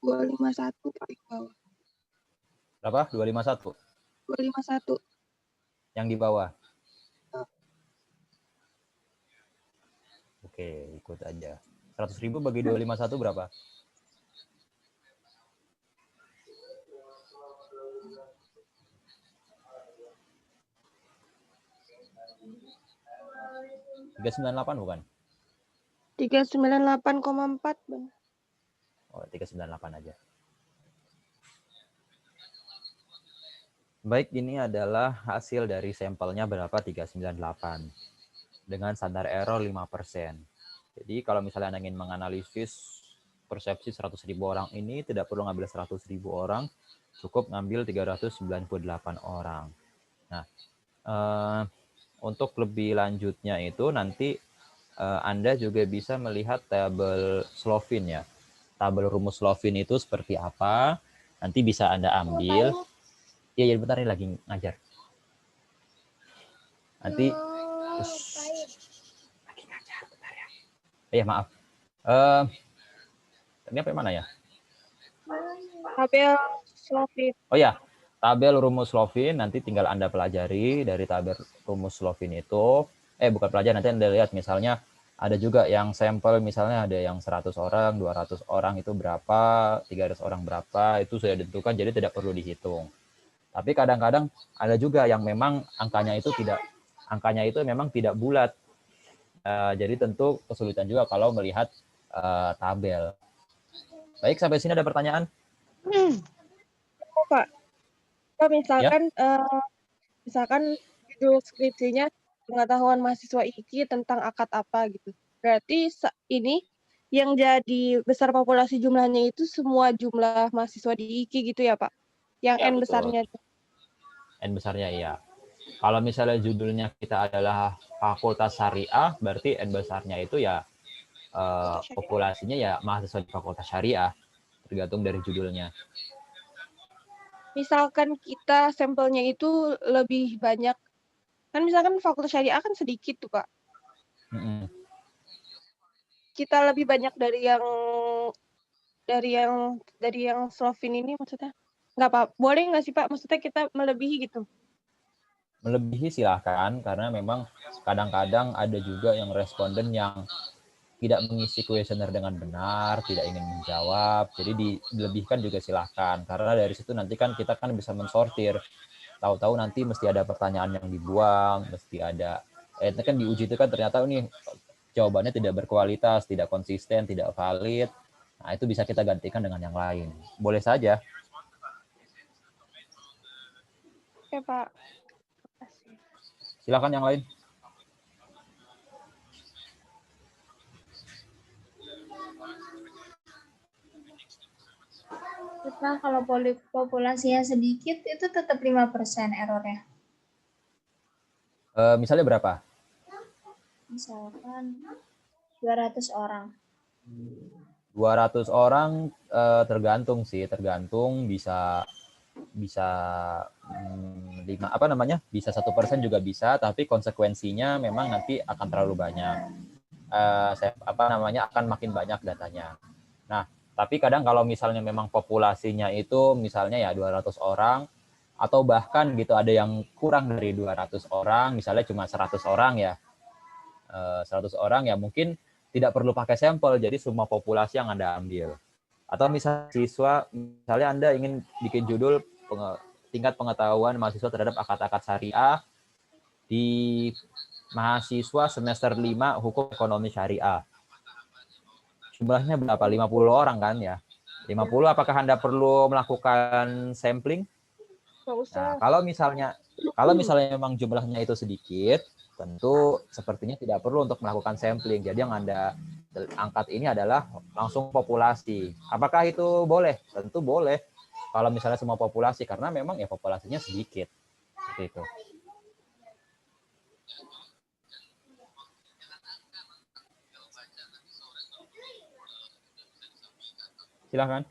251 paling bawah. Berapa? 251. 251. Yang di bawah. Oh. Oke, ikut aja. 100.000 bagi 251 berapa? $398 bukan? 398,4 Bang. Oh, 398 aja. Baik, ini adalah hasil dari sampelnya berapa? 398. Dengan standar error 5%. Jadi kalau misalnya Anda ingin menganalisis persepsi 100.000 orang ini, tidak perlu ngambil 100.000 orang, cukup ngambil 398 orang. Nah, untuk lebih lanjutnya itu nanti Anda juga bisa melihat tabel Slovin ya. Tabel rumus Slovin itu seperti apa, nanti bisa Anda ambil. Iya, ya, bentar, ini lagi ngajar. Nanti lagi ngajar, bentar ya. Iya, maaf. Ini apa yang mana ya? Tabel Slovin. Oh ya, tabel rumus Slovin nanti tinggal Anda pelajari dari tabel rumus Slovin itu. Bukan pelajaran, nanti Anda lihat misalnya ada juga yang sampel, misalnya ada yang 100 orang, 200 orang itu berapa, 300 orang berapa, itu sudah ditentukan, jadi tidak perlu dihitung. Tapi kadang-kadang ada juga yang memang angkanya itu memang tidak bulat. Jadi tentu kesulitan juga kalau melihat tabel. Baik, sampai sini ada pertanyaan? Pak, Ya? misalkan judul skripsinya pengetahuan mahasiswa IKI tentang akad apa gitu. Berarti ini yang jadi besar populasi jumlahnya itu semua jumlah mahasiswa di IKI gitu ya Pak? Yang Ya, N betul. besarnya. N besarnya iya. Kalau misalnya judulnya kita adalah Fakultas Syariah, berarti N besarnya itu ya populasinya ya mahasiswa di Fakultas Syariah, tergantung dari judulnya. Misalkan kita sampelnya itu lebih banyak, kan misalkan Fakultas Syariah kan sedikit tuh Pak. Kita lebih banyak dari yang Slovin ini maksudnya. Nggak Pak, boleh nggak sih Pak? Maksudnya kita melebihi gitu. Melebihi silahkan, karena memang kadang-kadang ada juga yang responden yang tidak mengisi kuesioner dengan benar, tidak ingin menjawab, jadi dilebihkan juga silahkan, karena dari situ nanti kan kita kan bisa mensortir, tahu-tahu nanti mesti ada pertanyaan yang dibuang, mesti ada, itu kan diuji itu kan ternyata ini jawabannya tidak berkualitas, tidak konsisten, tidak valid, nah itu bisa kita gantikan dengan yang lain, boleh saja. Oke Pak. Silakan yang lain. Kita kalau populasinya sedikit itu tetap 5% errornya. Misalnya berapa? Misalkan 200 orang. 200 orang tergantung sih, bisa 1% juga bisa, tapi konsekuensinya memang nanti akan terlalu banyak. Akan makin banyak datanya. Nah, tapi kadang kalau misalnya memang populasinya itu misalnya ya 200 orang, atau bahkan gitu ada yang kurang dari 200 orang, misalnya cuma 100 orang ya, 100 orang ya mungkin tidak perlu pakai sampel, jadi semua populasi yang Anda ambil. Atau misalnya Anda ingin bikin judul tingkat pengetahuan mahasiswa terhadap akad-akad syariah di mahasiswa semester 5 Hukum Ekonomi Syariah. Jumlahnya berapa? 50 orang kan ya? 50, apakah Anda perlu melakukan sampling? Nggak usah. Nah, kalau misalnya memang jumlahnya itu sedikit, tentu sepertinya tidak perlu untuk melakukan sampling. Jadi yang Anda angkat ini adalah langsung populasi. Apakah itu boleh? Tentu boleh. Kalau misalnya semua populasi, karena memang ya populasinya sedikit. Seperti itu. Silakan.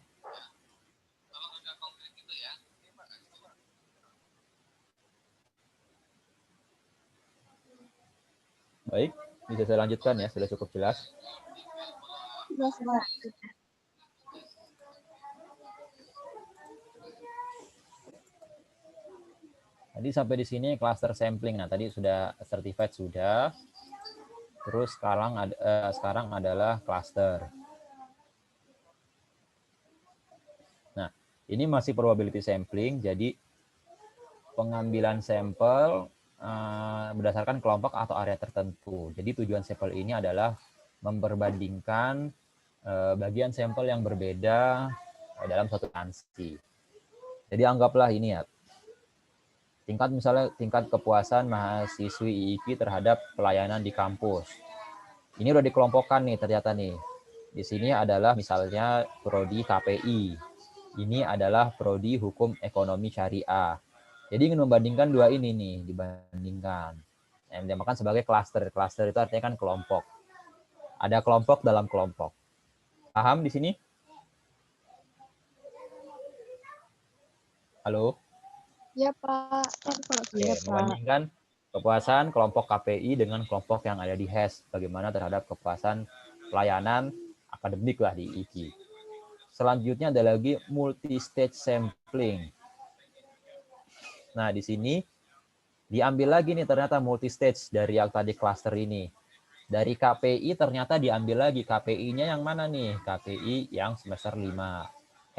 Baik, bisa saya lanjutkan ya, sudah cukup jelas. Jelas, Pak. Tadi sampai di sini cluster sampling. Nah, tadi sudah certified sudah. Terus sekarang adalah cluster. Nah, ini masih probability sampling. Jadi pengambilan sampel berdasarkan kelompok atau area tertentu. Jadi tujuan sampel ini adalah memperbandingkan bagian sampel yang berbeda dalam suatu instansi. Jadi anggaplah ini ya, tingkat kepuasan mahasiswi IIK terhadap pelayanan di kampus. Ini udah dikelompokkan nih ternyata nih. Di sini adalah misalnya prodi KPI. Ini adalah prodi hukum ekonomi syariah. Jadi ingin membandingkan dua ini nih, dibandingkan. Yang dinamakan sebagai cluster. Cluster itu artinya kan kelompok. Ada kelompok dalam kelompok. Paham di sini? Halo? Ya, Pak. Oke, membandingkan kepuasan kelompok KPI dengan kelompok yang ada di HES. Bagaimana terhadap kepuasan pelayanan akademik lah di IIK. Selanjutnya ada lagi multi-stage sampling. Nah, di sini diambil lagi nih ternyata multi-stage dari yang tadi cluster ini. Dari KPI ternyata diambil lagi. KPI-nya yang mana nih? KPI yang semester 5.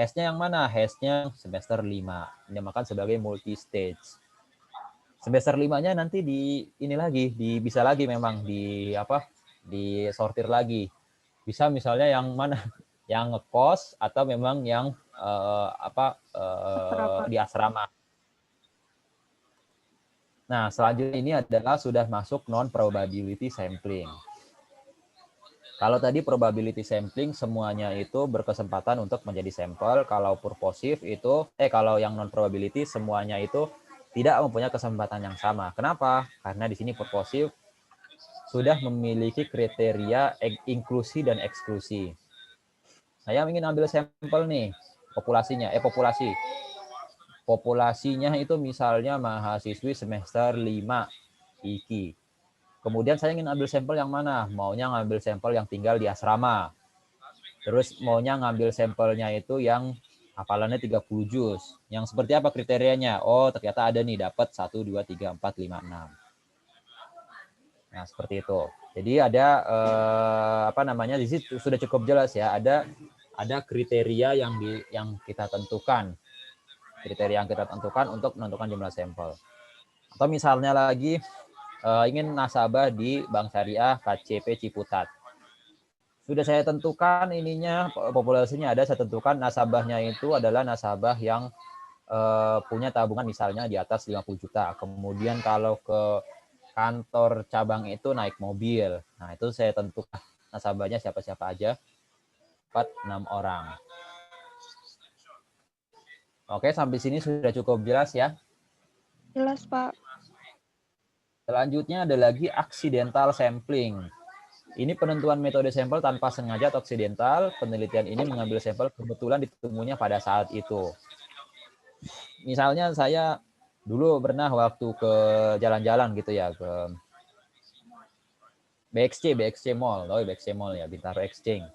HES-nya yang mana? HES-nya semester 5. Dinamakan sebagai multi-stage. Semester 5-nya nanti bisa lagi memang disortir lagi. Bisa misalnya yang mana? Yang ngekos atau memang yang di asrama. Nah, selanjutnya ini adalah sudah masuk non-probability sampling. Kalau tadi probability sampling semuanya itu berkesempatan untuk menjadi sampel. Kalau purposive itu, kalau yang non-probability semuanya itu tidak mempunyai kesempatan yang sama. Kenapa? Karena di sini purposive sudah memiliki kriteria inklusi dan eksklusi. Saya ingin ambil sampel nih, populasinya itu misalnya mahasiswi semester 5 IKI. Kemudian saya ingin ambil sampel yang mana? Maunya ngambil sampel yang tinggal di asrama. Terus maunya ngambil sampelnya itu yang hafalannya 30 juz. Yang seperti apa kriterianya? Oh, ternyata ada nih, dapat 1, 2, 3, 4, 5, 6. Nah, seperti itu. Jadi ada di situ sudah cukup jelas ya, ada kriteria yang kita tentukan. Kriteria yang kita tentukan untuk menentukan jumlah sampel. Atau misalnya lagi ingin nasabah di Bank Syariah KCP Ciputat. Sudah saya tentukan ininya, populasinya ada, saya tentukan nasabahnya itu adalah nasabah yang punya tabungan misalnya di atas 50 juta. Kemudian kalau ke kantor cabang itu naik mobil. Nah, itu saya tentukan nasabahnya siapa-siapa aja. 6 orang. Oke, sampai sini sudah cukup jelas ya? Jelas, Pak. Selanjutnya ada lagi accidental sampling. Ini penentuan metode sampel tanpa sengaja atau accidental. Penelitian ini mengambil sampel kebetulan ditemunya pada saat itu. Misalnya saya dulu pernah waktu ke jalan-jalan gitu ya, ke BXC Mall, BXC Mall ya, Bintaro Exchange.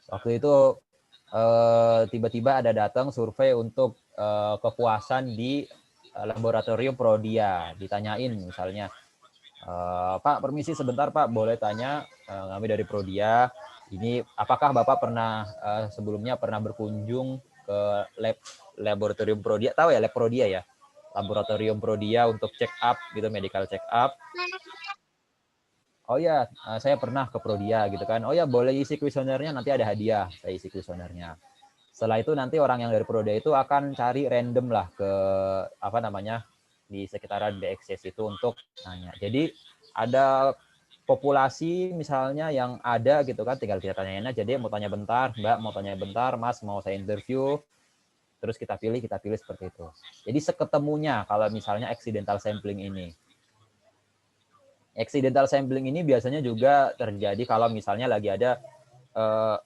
Waktu itu tiba-tiba ada datang survei untuk kepuasan di laboratorium Prodia. Ditanyain misalnya, Pak, permisi sebentar Pak, boleh tanya, kami dari Prodia, ini apakah Bapak pernah sebelumnya pernah berkunjung ke laboratorium Prodia? Tahu ya lab Prodia ya? Laboratorium Prodia untuk check up gitu, medical check up. Oh ya, saya pernah ke Prodia gitu kan. Oh ya, boleh isi kuesionernya, nanti ada hadiah. Saya isi kuesionernya. Setelah itu nanti orang yang dari Prodia itu akan cari random lah ke di sekitaran BXS itu untuk nanya. Jadi ada populasi misalnya yang ada gitu kan, tinggal kita tanyain aja. Dia mau tanya bentar, Mbak mau tanya bentar, Mas mau saya interview, terus kita pilih seperti itu. Jadi seketemunya kalau misalnya accidental sampling ini. Accidental sampling ini biasanya juga terjadi kalau misalnya lagi ada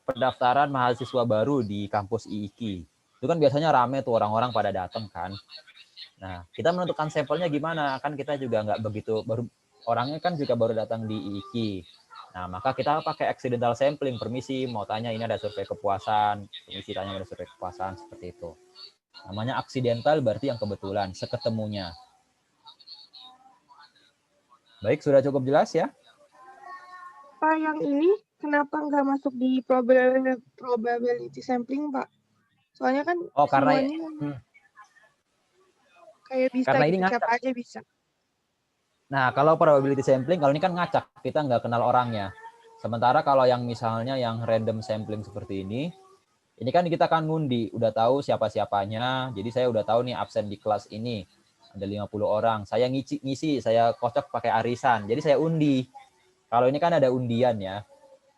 pendaftaran mahasiswa baru di kampus IIK. Itu kan biasanya rame tuh, orang-orang pada datang kan. Nah, kita menentukan sampelnya gimana? Kan kita juga nggak begitu, orangnya kan juga baru datang di IIK. Nah, maka kita pakai accidental sampling. Permisi, mau tanya ini ada survei kepuasan. Permisi, tanya ada survei kepuasan, seperti itu. Namanya accidental berarti yang kebetulan, seketemunya. Baik, sudah cukup jelas ya? Pak, yang ini kenapa nggak masuk di probability sampling, Pak? Soalnya kan Oh, karena semuanya kayak bisa karena ini gitu, ngacak. siapa aja bisa. Nah, kalau probability sampling, kalau ini kan ngacak, kita nggak kenal orangnya. Sementara kalau yang misalnya yang random sampling seperti ini kan kita kan ngundi, udah tahu siapa-siapanya. Jadi saya udah tahu nih absen di kelas ini ada 50 orang. Saya ngisi, saya kocok pakai arisan. Jadi saya undi. Kalau ini kan ada undian ya.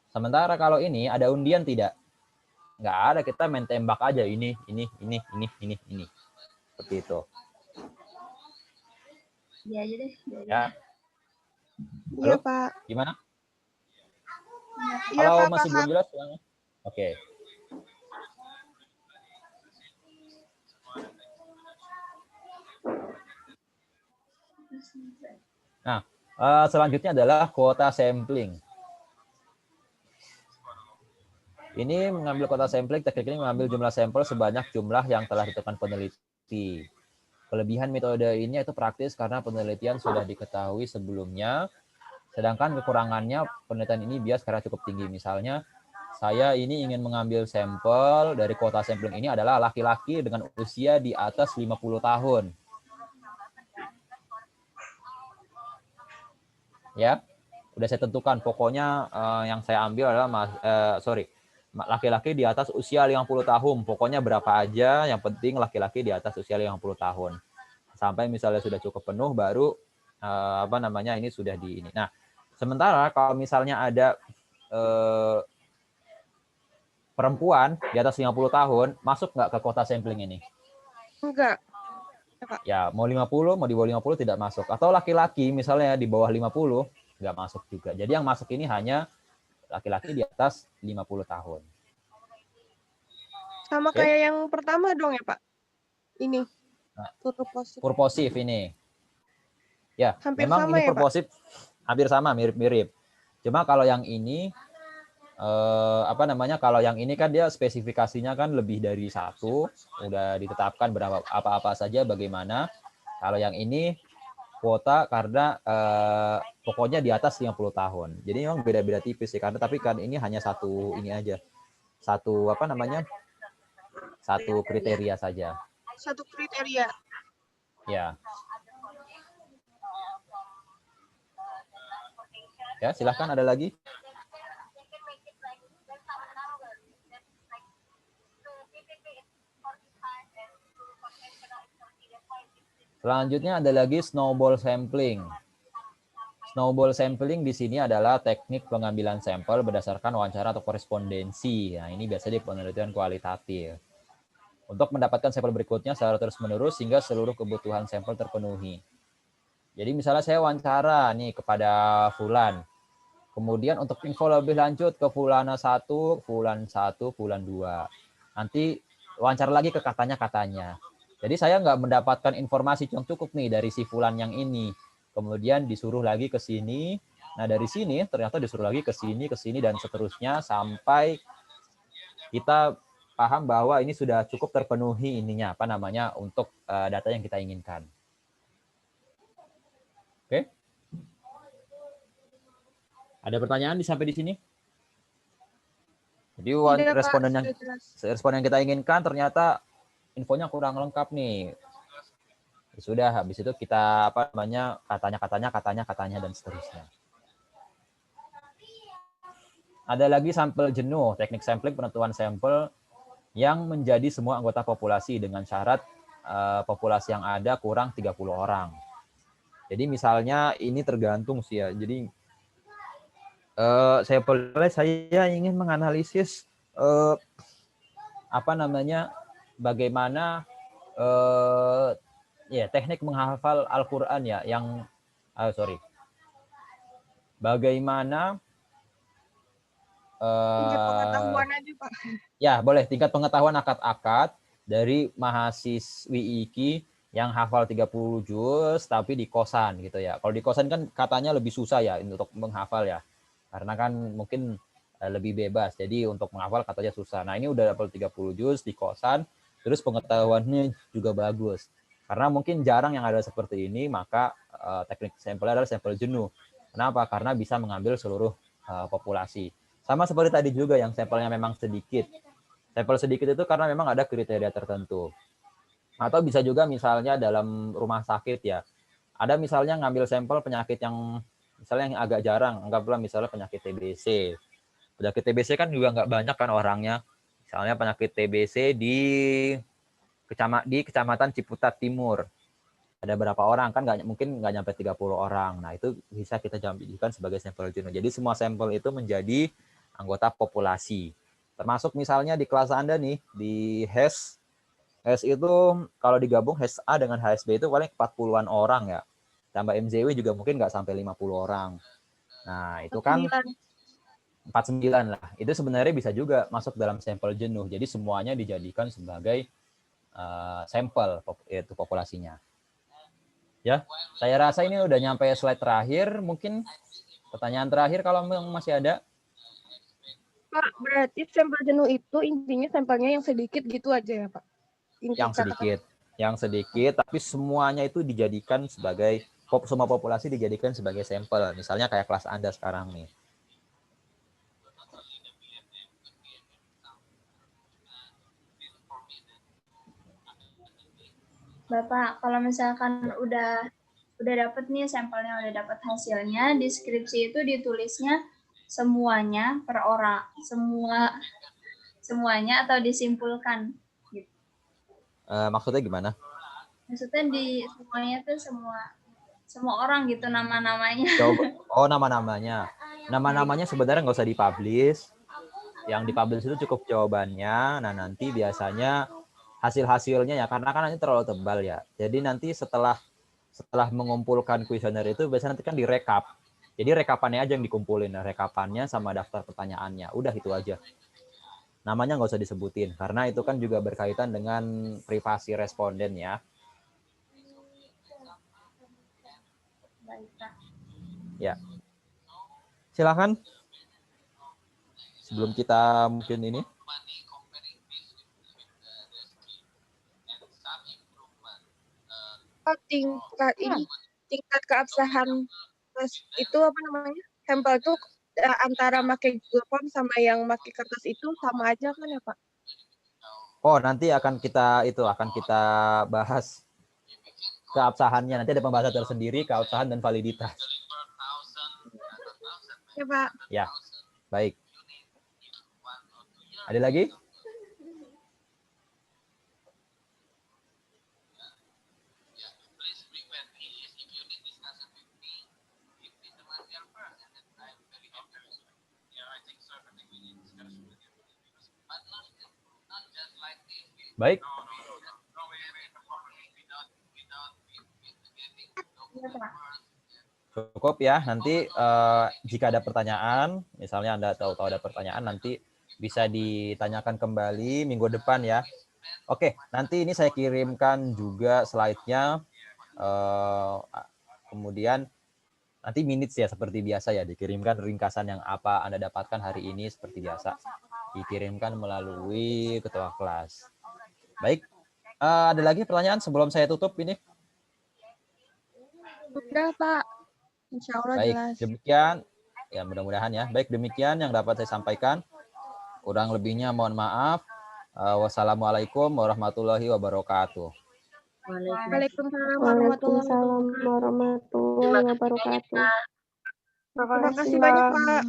Sementara kalau ini ada undian tidak? Nggak ada, kita main tembak aja ini. Seperti itu. Iya aja deh. Ya. Iya, Halo? Pak. Gimana? Iya, Kalau Pak, masih belum paham. jelas, silahkan. Oke. Nah, selanjutnya adalah kuota sampling. Ini mengambil kuota sampling, teknik ini mengambil jumlah sampel sebanyak jumlah yang telah ditentukan peneliti. Kelebihan metode ini itu praktis karena penelitian sudah diketahui sebelumnya, sedangkan kekurangannya penelitian ini bias karena cukup tinggi. Misalnya, saya ini ingin mengambil sampel dari kuota sampling ini adalah laki-laki dengan usia di atas 50 tahun. Ya, udah saya tentukan. Pokoknya yang saya ambil adalah laki-laki di atas usia 50 tahun. Pokoknya berapa aja, yang penting laki-laki di atas usia 50 tahun. Sampai misalnya sudah cukup penuh, baru ini sudah di ini. Nah, sementara kalau misalnya ada perempuan di atas 50 tahun, masuk nggak ke kuota sampling ini? Enggak. Ya, Pak. Ya, mau 50, mau di bawah 50 tidak masuk. Atau laki-laki misalnya di bawah 50, nggak masuk juga. Jadi yang masuk ini hanya laki-laki di atas 50 tahun. Sama Oke? kayak yang pertama dong ya, Pak? Ini. Nah, Purposif. purposif ini. Ya, Hampir memang sama ini ya, Pak? purposif hampir sama, mirip-mirip. Cuma kalau yang ini kalau yang ini kan dia spesifikasinya kan lebih dari satu, udah ditetapkan berapa apa-apa saja bagaimana. Kalau yang ini kuota karena pokoknya di atas 50 tahun. Jadi memang beda-beda tipis sih, karena tapi kan ini hanya satu ini aja. Satu satu kriteria saja. Satu kriteria. Ya. Ya, silahkan ada lagi. Selanjutnya ada lagi snowball sampling. Snowball sampling di sini adalah teknik pengambilan sampel berdasarkan wawancara atau korespondensi. Nah, ini biasa di penelitian kualitatif. Untuk mendapatkan sampel berikutnya secara terus-menerus sehingga seluruh kebutuhan sampel terpenuhi. Jadi misalnya saya wawancara nih kepada Fulan. Kemudian untuk info lebih lanjut ke Fulana 1, Fulan 1, Fulan 2. Nanti wawancara lagi ke katanya-katanya. Jadi saya nggak mendapatkan informasi yang cukup nih dari si Fulan yang ini. Kemudian disuruh lagi ke sini. Nah dari sini ternyata disuruh lagi ke sini dan seterusnya sampai kita paham bahwa ini sudah cukup terpenuhi ininya untuk data yang kita inginkan. Oke? Ada pertanyaan sampai di sini? Jadi respon yang kita inginkan ternyata infonya kurang lengkap nih. Sudah, habis itu kita katanya dan seterusnya. Ada lagi sampel jenuh, teknik sampling penentuan sampel yang menjadi semua anggota populasi dengan syarat populasi yang ada kurang 30 orang. Jadi misalnya ini tergantung sih ya. Jadi saya ingin menganalisis bagaimana teknik menghafal Al-Quran ya, bagaimana tingkat pengetahuan aja, Pak. Ya, boleh tingkat pengetahuan akad-akad dari mahasiswi IKI yang hafal 30 juz tapi di kosan gitu ya. Kalau di kosan kan katanya lebih susah ya untuk menghafal ya. Karena kan mungkin lebih bebas. Jadi untuk menghafal katanya susah. Nah, ini udah hafal 30 juz di kosan, terus pengetahuannya juga bagus. Karena mungkin jarang yang ada seperti ini, maka teknik sampelnya adalah sampel jenuh. Kenapa? Karena bisa mengambil seluruh populasi. Sama seperti tadi juga yang sampelnya memang sedikit. Sampel sedikit itu karena memang ada kriteria tertentu. Atau bisa juga misalnya dalam rumah sakit ya. Ada misalnya ngambil sampel penyakit yang misalnya yang agak jarang, anggaplah misalnya penyakit TBC. Penyakit TBC kan juga nggak banyak kan orangnya. Misalnya penyakit TBC di Kecamatan Ciputat Timur. Ada berapa orang kan mungkin nggak nyampe 30 orang. Nah, itu bisa kita jadikan sebagai sampel jenuh. Jadi semua sampel itu menjadi anggota populasi. Termasuk misalnya di kelas Anda nih, di HES. HES itu kalau digabung HES A dengan HSB itu paling 40-an orang ya. Tambah MZW juga mungkin nggak sampai 50 orang. Nah, itu kan 49 lah. Itu sebenarnya bisa juga masuk dalam sampel jenuh. Jadi semuanya dijadikan sebagai sampel yaitu populasinya. Ya, saya rasa ini udah nyampe slide terakhir. Mungkin pertanyaan terakhir kalau masih ada. Pak, berarti sampel jenuh itu intinya sampelnya yang sedikit gitu aja ya, Pak? Yang sedikit, tapi semuanya itu dijadikan sebagai semua populasi dijadikan sebagai sampel. Misalnya kayak kelas Anda sekarang nih. Bapak, kalau misalkan udah dapat nih sampelnya, udah dapat hasilnya, di skripsi itu ditulisnya semuanya per orang, semuanya atau disimpulkan gitu. Maksudnya gimana? Maksudnya di semuanya tuh semua orang gitu nama-namanya. Oh, nama-namanya. Nama-namanya sebenarnya nggak usah dipublish. Yang dipublish itu cukup jawabannya. Nah, nanti biasanya hasil-hasilnya ya, karena kan nanti terlalu tebal ya. Jadi nanti setelah mengumpulkan kuesioner itu biasanya nanti kan direkap. Jadi rekapannya aja yang dikumpulin, rekapannya sama daftar pertanyaannya. Udah itu aja. Namanya nggak usah disebutin karena itu kan juga berkaitan dengan privasi responden ya. Ya. Silakan. Sebelum kita mungkin ini. Oh, tingkat keabsahan itu apa namanya? Sampel tuh antara pakai Google Form sama yang pakai kertas itu sama aja kan ya, Pak? Oh, nanti akan kita bahas keabsahannya. Nanti ada pembahasan tersendiri keabsahan dan validitas. Ya, Pak. Ya. Baik. Ada lagi? Baik. Cukup ya. Nanti jika ada pertanyaan, misalnya Anda tahu ada pertanyaan, nanti bisa ditanyakan kembali minggu depan ya. Oke, nanti ini saya kirimkan juga slide-nya. Kemudian nanti minutes ya seperti biasa ya, dikirimkan ringkasan yang apa Anda dapatkan hari ini seperti biasa. Dikirimkan melalui ketua kelas. Baik, ada lagi pertanyaan sebelum saya tutup ini? Udah, Pak. Insya Allah baik, jelas. Demikian, ya mudah-mudahan ya. Baik, demikian yang dapat saya sampaikan. Kurang lebihnya mohon maaf. Wassalamualaikum warahmatullahi wabarakatuh. Waalaikumsalam warahmatullahi wabarakatuh. Terima kasih banyak, Pak.